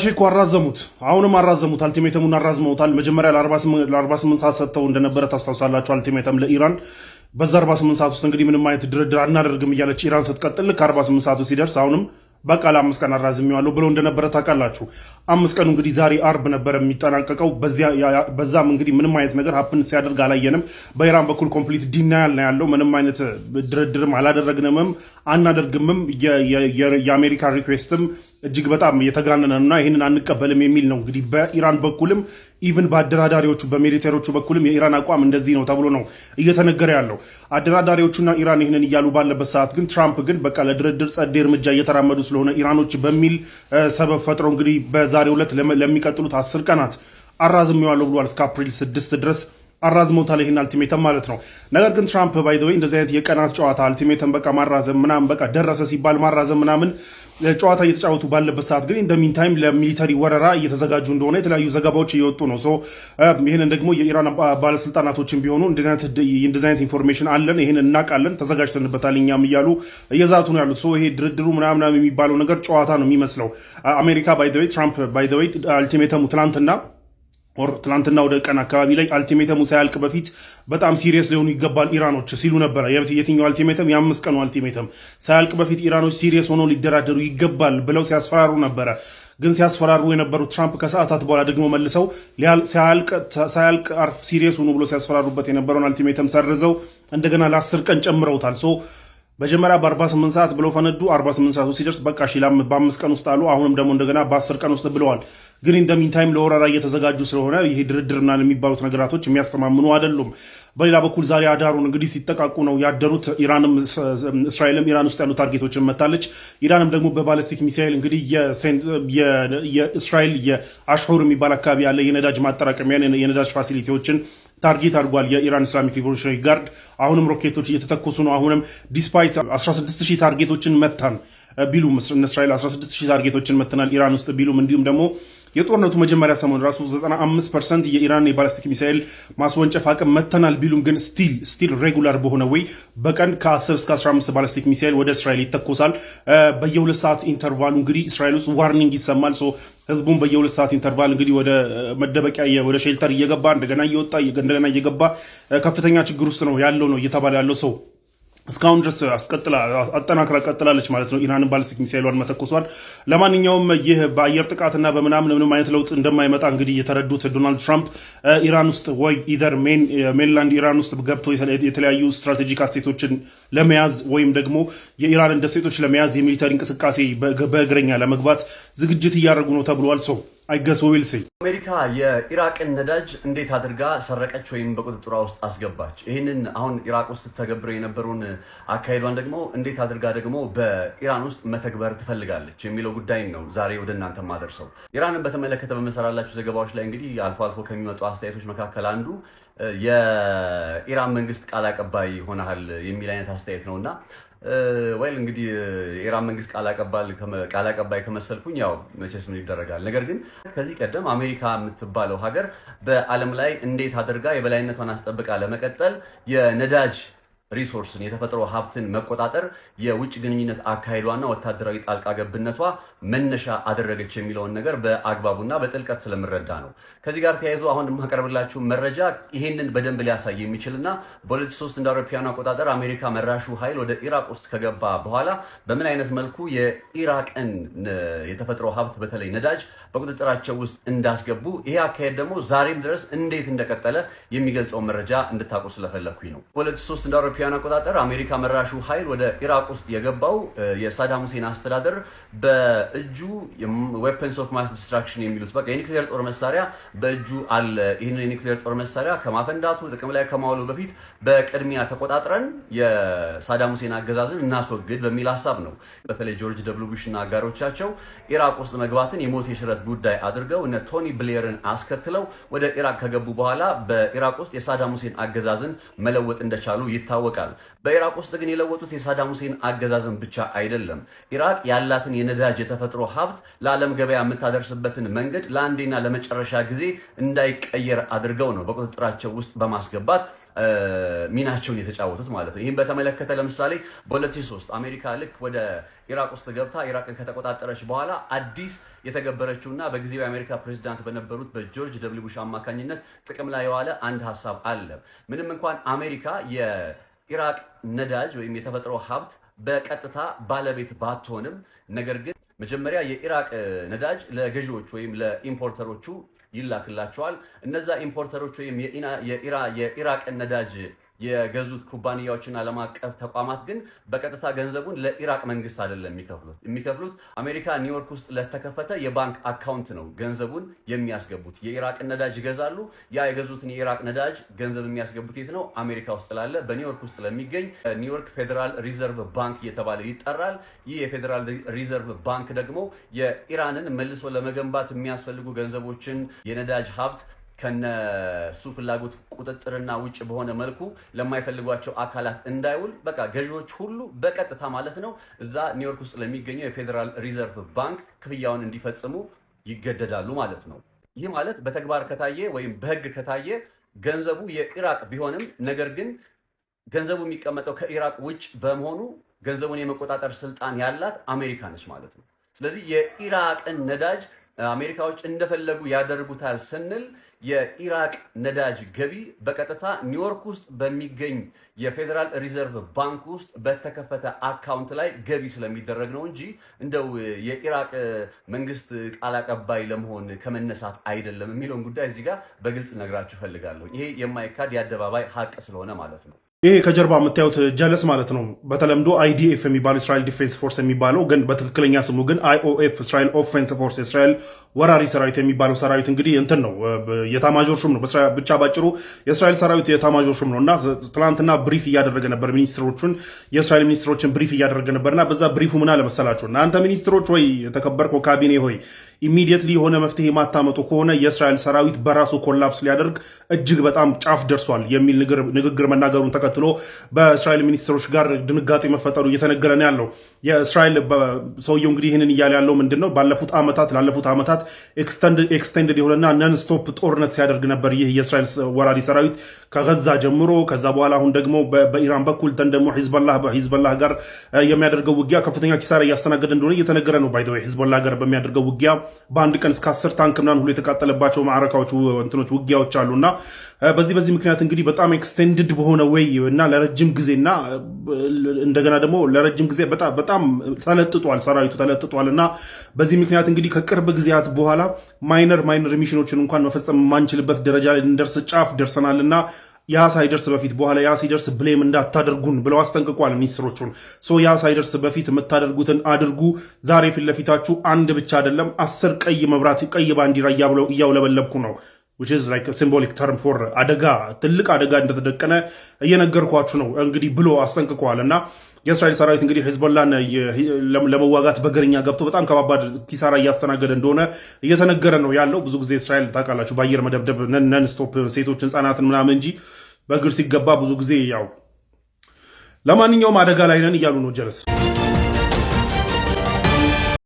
እኮ አራዘሙት። አሁንም አራዘሙት። አልቲሜተሙን አራዝመውታል። መጀመሪያ ለ48 ሰዓት ሰጥተው እንደነበረ ታስታውሳላችሁ። አልቲሜተም ለኢራን በዛ 48 ሰዓት ውስጥ እንግዲህ ምንም አይነት ድርድር አናደርግም እያለች ኢራን ስትቀጥል ከ48 ሰዓቱ ሲደርስ አሁንም በቃ ለ5 ቀን አራዝሜዋለሁ ብሎ እንደነበረ ታውቃላችሁ። 5 ቀኑ እንግዲህ ዛሬ አርብ ነበር የሚጠናቀቀው። በዛም እንግዲህ ምንም አይነት ነገር ሀፕን ሲያደርግ አላየንም። በኢራን በኩል ኮምፕሊት ዲናያል ነው ያለው። ምንም አይነት ድርድርም አላደረግንምም አናደርግምም። የአሜሪካ ሪኩዌስትም እጅግ በጣም የተጋነነና ይህንን አንቀበልም የሚል ነው። እንግዲህ በኢራን በኩልም ኢቭን በአደራዳሪዎቹ በሚሊቴሮቹ በኩልም የኢራን አቋም እንደዚህ ነው ተብሎ ነው እየተነገረ ያለው። አደራዳሪዎቹና ኢራን ይህንን እያሉ ባለበት ሰዓት ግን ትራምፕ ግን በቃ ለድርድር ጸዴ እርምጃ እየተራመዱ ስለሆነ ኢራኖች በሚል ሰበብ ፈጥረው እንግዲህ በዛሬው ዕለት ለሚቀጥሉት 10 ቀናት አራዝሜዋለሁ ብሏል። እስከ አፕሪል 6 ድረስ አራዝመውታል ይሄን አልቲሜተም ማለት ነው። ነገር ግን ትራምፕ ባይ ዘ ወይ እንደዚህ አይነት የቀናት ጨዋታ አልቲሜተም በቃ ማራዘም ምናምን በቃ ደረሰ ሲባል ማራዘም ምናምን ጨዋታ እየተጫወቱ ባለበት ሰዓት ግን ኢን ዘ ሚን ታይም ለሚሊተሪ ወረራ እየተዘጋጁ እንደሆነ የተለያዩ ዘገባዎች እየወጡ ነው። ሶ ይሄንን ደግሞ የኢራን ባለስልጣናቶችን ቢሆኑ እንደዚህ አይነት ኢንፎርሜሽን አለን፣ ይሄን እናውቃለን፣ ተዘጋጅተንበታል እኛም እያሉ እየዛቱ ነው ያሉት። ሶ ይሄ ድርድሩ ምናምን የሚባለው ነገር ጨዋታ ነው የሚመስለው። አሜሪካ ባይ ዘ ወይ ትራምፕ ባይ ዘ ወይ አልቲሜተሙ ትላንትና ወደ ቀን አካባቢ ላይ አልቲሜተሙ ሳያልቅ በፊት በጣም ሲሪየስ ሊሆኑ ይገባል ኢራኖች ሲሉ ነበረ። የትኛው አልቲሜተም? የ5 ቀኑ አልቲሜተም ሳያልቅ በፊት ኢራኖች ሲሪየስ ሆነው ሊደራደሩ ይገባል ብለው ሲያስፈራሩ ነበረ። ግን ሲያስፈራሩ የነበሩት ትራምፕ ከሰዓታት በኋላ ደግሞ መልሰው ሳያልቅ ሲሪየስ ሆኑ ብሎ ሲያስፈራሩበት የነበረውን አልቲሜተም ሰርዘው እንደገና ለ10 ቀን ጨምረውታል። መጀመሪያ በ48 ሰዓት ብለው ፈነዱ። 48 ሰዓቱ ሲደርስ በቃ በ5 ቀን ውስጥ አሉ። አሁንም ደግሞ እንደገና በ10 ቀን ውስጥ ብለዋል። ግን ኢን ዘ ሚን ታይም ለወረራ እየተዘጋጁ ስለሆነ ይሄ ድርድርና የሚባሉት ነገራቶች የሚያስተማምኑ አይደሉም። በሌላ በኩል ዛሬ አዳሩን እንግዲህ ሲጠቃቁ ነው ያደሩት። ኢራንም እስራኤልም ኢራን ውስጥ ያሉ ታርጌቶችን መታለች። ኢራንም ደግሞ በባሊስቲክ ሚሳኤል እንግዲህ የእስራኤል የአሽሁር የሚባል አካባቢ ያለ የነዳጅ ማጠራቀሚያ የነዳጅ ፋሲሊቲዎችን ታርጌት አድርጓል የኢራን ኢስላሚክ ሪቮሉሽነሪ ጋርድ። አሁንም ሮኬቶች እየተተኮሱ ነው። አሁንም ዲስፓይት 16000 ታርጌቶችን መታን ቢሉም እስራኤል 16000 ታርጌቶችን መተናል ኢራን ውስጥ ቢሉም እንዲሁም ደግሞ የጦርነቱ መጀመሪያ ሰሞን ራሱ 95% የኢራን የባሊስቲክ ሚሳኤል ማስወንጨፍ አቅም መተናል ቢሉም ግን ስቲል ሬጉላር በሆነ ወይ በቀን ከ10 እስከ 15 ባሊስቲክ ሚሳኤል ወደ እስራኤል ይተኮሳል። በየ2 ሰዓት ኢንተርቫሉ እንግዲህ እስራኤል ውስጥ ዋርኒንግ ይሰማል። ህዝቡን በየ2 ሰዓት ኢንተርቫል እንግዲህ ወደ መደበቂያ ወደ ሼልተር እየገባ እንደገና እየወጣ እንደገና እየገባ ከፍተኛ ችግር ውስጥ ነው ያለው ነው እየተባለ ያለው ሰው እስካሁን ድረስ አጠናክራ ቀጥላለች ማለት ነው ኢራንን ባሊስቲክ ሚሳኤሏን መተኮሷል። ለማንኛውም ይህ በአየር ጥቃትና ምንም አይነት ለውጥ እንደማይመጣ እንግዲህ የተረዱት ዶናልድ ትራምፕ ኢራን ውስጥ ወይ ኢዘር ሜንላንድ ኢራን ውስጥ ገብቶ የተለያዩ ስትራቴጂክ አሴቶችን ለመያዝ ወይም ደግሞ የኢራንን ደሴቶች ለመያዝ የሚሊተሪ እንቅስቃሴ በእግረኛ ለመግባት ዝግጅት እያደረጉ ነው ተብሏል። አይገስ ዊል ሲ አሜሪካ የኢራቅን ነዳጅ እንዴት አድርጋ ሰረቀች ወይም በቁጥጥሯ ውስጥ አስገባች? ይህንን አሁን ኢራቅ ውስጥ ተገብረው የነበረውን አካሄዷን ደግሞ እንዴት አድርጋ ደግሞ በኢራን ውስጥ መተግበር ትፈልጋለች የሚለው ጉዳይ ነው ዛሬ ወደ እናንተ ማደርሰው። ኢራንን በተመለከተ በመሰራላችሁ ዘገባዎች ላይ እንግዲህ አልፎ አልፎ ከሚመጡ አስተያየቶች መካከል አንዱ የኢራን መንግስት ቃል አቀባይ ሆነሃል የሚል አይነት አስተያየት ነውና ወይል እንግዲህ የኢራን መንግስት ቃል አቀባይ ከመሰልኩኝ ያው መቼስ ምን ይደረጋል። ነገር ግን ከዚህ ቀደም አሜሪካ የምትባለው ሀገር በዓለም ላይ እንዴት አድርጋ የበላይነቷን አስጠብቃ ለመቀጠል የነዳጅ ሪሶርስን የተፈጥሮ ሀብትን መቆጣጠር የውጭ ግንኙነት አካሄዷና ወታደራዊ ጣልቃ ገብነቷ መነሻ አደረገች የሚለውን ነገር በአግባቡና በጥልቀት ስለምረዳ ነው። ከዚህ ጋር ተያይዞ አሁን የማቀርብላችሁ መረጃ ይሄንን በደንብ ሊያሳይ የሚችልና በ2003 እንደ አውሮፓውያኑ አቆጣጠር አሜሪካ መራሹ ኃይል ወደ ኢራቅ ውስጥ ከገባ በኋላ በምን አይነት መልኩ የኢራቅን የተፈጥሮ ሀብት በተለይ ነዳጅ በቁጥጥራቸው ውስጥ እንዳስገቡ ይሄ አካሄድ ደግሞ ዛሬም ድረስ እንዴት እንደቀጠለ የሚገልጸው መረጃ እንድታውቁ ስለፈለኩኝ ነው። በ2003 እንደ አውሮፓውያኑ አቆጣጠር አሜሪካ መራሹ ኃይል ወደ ኢራቅ ውስጥ የገባው የሳዳም ሁሴን አስተዳደር በእጁ ዌፐንስ ኦፍ ማስ ዲስትራክሽን የሚሉት በቃ የኒውክሌር ጦር መሳሪያ በእጁ አለ። ይህንን የኒውክሌር ጦር መሳሪያ ከማፈንዳቱ ጥቅም ላይ ከማዋሉ በፊት በቅድሚያ ተቆጣጥረን የሳዳም ሁሴን አገዛዝን እናስወግድ በሚል ሀሳብ ነው። በተለይ ጆርጅ ደብሊው ቡሽ እና አጋሮቻቸው ኢራቅ ውስጥ መግባትን የሞት የሽረት ጉዳይ አድርገው እነ ቶኒ ብሌርን አስከትለው ወደ ኢራቅ ከገቡ በኋላ በኢራቅ ውስጥ የሳዳም ሁሴን አገዛዝን መለወጥ እንደቻሉ ይታወቃል። በኢራቅ ውስጥ ግን የለወጡት የሳዳም ሁሴን አገዛዝን ብቻ አይደለም። ኢራቅ ያላትን የነዳጅ የተፈጥሮ ሀብት ለዓለም ገበያ የምታደርስበትን መንገድ ለአንዴና ለመጨረሻ ጊዜ እንዳይቀየር አድርገው ነው በቁጥጥራቸው ውስጥ በማስገባት ሚናቸውን የተጫወቱት ማለት ነው። ይህም በተመለከተ ለምሳሌ በ2003 አሜሪካ ልክ ወደ ኢራቅ ውስጥ ገብታ ኢራቅን ከተቆጣጠረች በኋላ አዲስ የተገበረችውና በጊዜው የአሜሪካ ፕሬዝዳንት በነበሩት በጆርጅ ደብሊው ቡሽ አማካኝነት ጥቅም ላይ የዋለ አንድ ሐሳብ አለ። ምንም እንኳን አሜሪካ የኢራቅ ነዳጅ ወይም የተፈጥሮ ሀብት በቀጥታ ባለቤት ባትሆንም ነገር ግን መጀመሪያ የኢራቅ ነዳጅ ለገዢዎች ወይም ለኢምፖርተሮቹ ይላክላቸዋል። እነዛ ኢምፖርተሮች ወይም የኢራቅ ነዳጅ የገዙት ኩባንያዎችና ዓለም አቀፍ ተቋማት ግን በቀጥታ ገንዘቡን ለኢራቅ መንግስት አይደለም የሚከፍሉት አሜሪካ ኒውዮርክ ውስጥ ለተከፈተ የባንክ አካውንት ነው ገንዘቡን የሚያስገቡት። የኢራቅ ነዳጅ ይገዛሉ። ያ የገዙትን የኢራቅ ነዳጅ ገንዘብ የሚያስገቡት የት ነው? አሜሪካ ውስጥ ላለ በኒውዮርክ ውስጥ ለሚገኝ ኒውዮርክ ፌዴራል ሪዘርቭ ባንክ እየተባለ ይጠራል። ይህ የፌዴራል ሪዘርቭ ባንክ ደግሞ የኢራንን መልሶ ለመገንባት የሚያስፈልጉ ገንዘቦችን የነዳጅ ሀብት ከነሱ ፍላጎት ቁጥጥርና ውጭ በሆነ መልኩ ለማይፈልጓቸው አካላት እንዳይውል በቃ ገዢዎች ሁሉ በቀጥታ ማለት ነው እዛ ኒውዮርክ ውስጥ ለሚገኘው የፌዴራል ሪዘርቭ ባንክ ክፍያውን እንዲፈጽሙ ይገደዳሉ ማለት ነው። ይህ ማለት በተግባር ከታየ ወይም በህግ ከታየ ገንዘቡ የኢራቅ ቢሆንም ነገር ግን ገንዘቡ የሚቀመጠው ከኢራቅ ውጭ በመሆኑ ገንዘቡን የመቆጣጠር ስልጣን ያላት አሜሪካ ነች ማለት ነው። ስለዚህ የኢራቅን ነዳጅ አሜሪካዎች እንደፈለጉ ያደርጉታል ስንል የኢራቅ ነዳጅ ገቢ በቀጥታ ኒውዮርክ ውስጥ በሚገኝ የፌዴራል ሪዘርቭ ባንክ ውስጥ በተከፈተ አካውንት ላይ ገቢ ስለሚደረግ ነው እንጂ እንደው የኢራቅ መንግስት ቃል አቀባይ ለመሆን ከመነሳት አይደለም የሚለውን ጉዳይ እዚህ ጋር በግልጽ ነግራችሁ ፈልጋለሁ። ይሄ የማይካድ የአደባባይ ሀቅ ስለሆነ ማለት ነው። ይሄ ከጀርባ የምታዩት ጀለስ ማለት ነው። በተለምዶ አይዲኤፍ የሚባለው እስራኤል ዲፌንስ ፎርስ የሚባለው ግን በትክክለኛ ስሙ ግን አይኦኤፍ እስራኤል ኦፌንስ ፎርስ እስራኤል ወራሪ ሰራዊት የሚባለው ሰራዊት እንግዲህ እንትን ነው የታማዦር ሹም ነው። ብቻ ባጭሩ የእስራኤል ሰራዊት የታማዦር ሹም ነውና ትላንትና ብሪፍ እያደረገ ነበር የእስራኤል ሚኒስትሮችን ብሪፍ እያደረገ ነበርና በዛ ብሪፉ ምን አለ መሰላችሁ? እናንተ ሚኒስትሮች ወይ የተከበርከው ካቢኔ ሆይ ኢሚዲየትሊ የሆነ መፍትሄ ማታመጡ ከሆነ የእስራኤል ሰራዊት በራሱ ኮላፕስ ሊያደርግ እጅግ በጣም ጫፍ ደርሷል የሚል ንግግር መናገሩን ተከትሎ በእስራኤል ሚኒስትሮች ጋር ድንጋጤ መፈጠሩ እየተነገረ ነው ያለው። የእስራኤል ሰውየው እንግዲህ ይህንን እያለ ያለው ምንድነው ላለፉት ዓመታት ኤክስቴንድድ የሆነና ነን ስቶፕ ጦርነት ሲያደርግ ነበር ይህ የእስራኤል ወራሪ ሰራዊት ከገዛ ጀምሮ። ከዛ በኋላ አሁን ደግሞ በኢራን በኩል ደግሞ ሂዝቦላህ ጋር የሚያደርገው ውጊያ ከፍተኛ ኪሳራ እያስተናገደ እንደሆነ እየተነገረ ነው። ባይ ዘ ወይ ሂዝቦላህ ጋር በሚያደርገው ውጊያ በአንድ ቀን እስከ 10 ታንክ ምናምን ሁሉ የተቃጠለባቸው ማዕረካዎች ውጊያዎች አሉና በዚህ ምክንያት እንግዲህ በጣም ኤክስቴንድድ በሆነ ወይ እና ለረጅም ጊዜና እንደገና ደግሞ ለረጅም ጊዜ በጣም ሰራዊቱ ተለጥጧልና በዚህ ምክንያት እንግዲህ ከቅርብ ጊዜያት በኋላ ማይነር ሚሽኖችን እንኳን መፈጸም የማንችልበት ደረጃ ላይ እንደርስ ጫፍ ደርሰናልና ያ ሳይደርስ በፊት በኋላ ያ ሲደርስ ብሌም እንዳታደርጉን ብለው አስጠንቅቋል ሚኒስትሮቹን። ያ ሳይደርስ በፊት የምታደርጉትን አድርጉ። ዛሬ ፊት ለፊታችሁ አንድ ብቻ አይደለም 10 ቀይ መብራት ቀይ ባንዲራ እያውለበለብኩ ነው which is like a symbolic term for አደጋ ትልቅ አደጋ እንደተደቀነ እየነገርኳችሁ ነው እንግዲህ ብሎ አስጠንቅቋልና የእስራኤል ሰራዊት እንግዲህ ሂዝቦላን ለመዋጋት በገርኛ ገብቶ በጣም ከባባድ ኪሳራ እያስተናገደ እንደሆነ እየተነገረ ነው ያለው። ብዙ ጊዜ እስራኤል ታውቃላችሁ በአየር መደብደብ ነን ስቶፕ ሴቶችን ህጻናትን ምናምን እንጂ በእግር ሲገባ ብዙ ጊዜ ያው ለማንኛውም አደጋ ላይ ነን እያሉ ነው ጀለስ